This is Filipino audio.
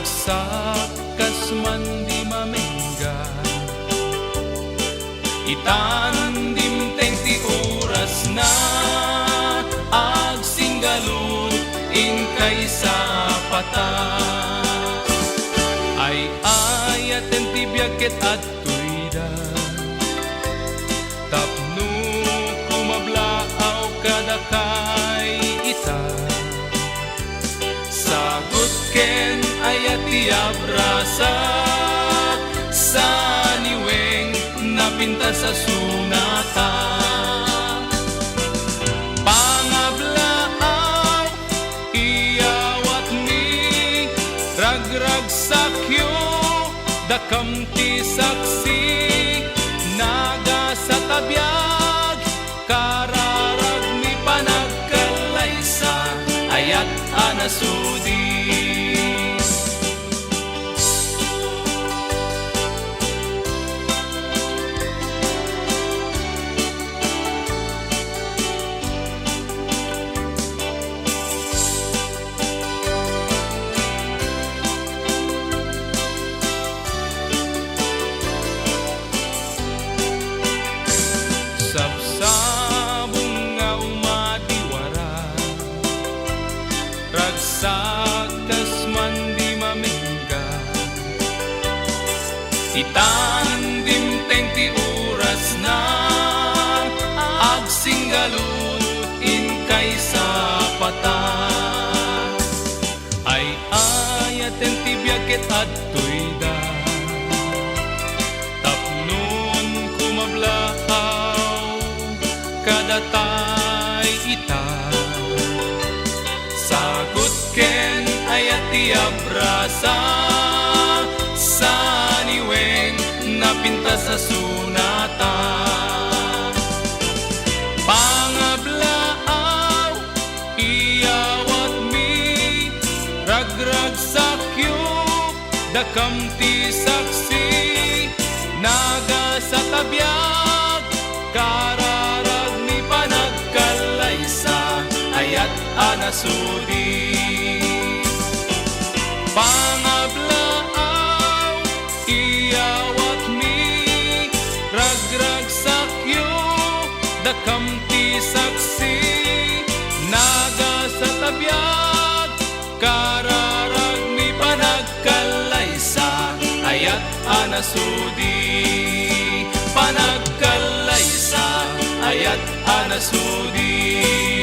Ragragsak kas man di mamengga, itandim teng ti oras na agsinggalon inkay sa pata. Ay ayaten ti biag ket adtoyda, tapno kumablaaw kada kay ita. Sagot ken ayat ti abrasa sa niweng napinta sa sunata. Pangablaaw iyawat ni ragragsakyo, dakam ti saksi naga sa tabiyag, kararag ni panagkalaysa ayat anasudi. Sabsabong nga umadiwara, ragsak kas man di mamengga, itandim teng ti oras na agsinggalon inkay sa pata. Ay ayaten ti biag ket adtoyda, tapnon kumablaaw kada tay ita. Sagot ken ayat ti abrasa sa niweng napinta sa sunata. Pangablaaw iyawat mi ragragsakyo, dakam ti saksi naga sa tabiyag, kararag ni panagkalaysa ayat anasudi. Pangablaaw iyawat mi ragragsakyo, dakam ti saksi naga sa tabiyag, kararag ni panagkalaysa ayat anasudi. Panagkalaysa ayat anasudi.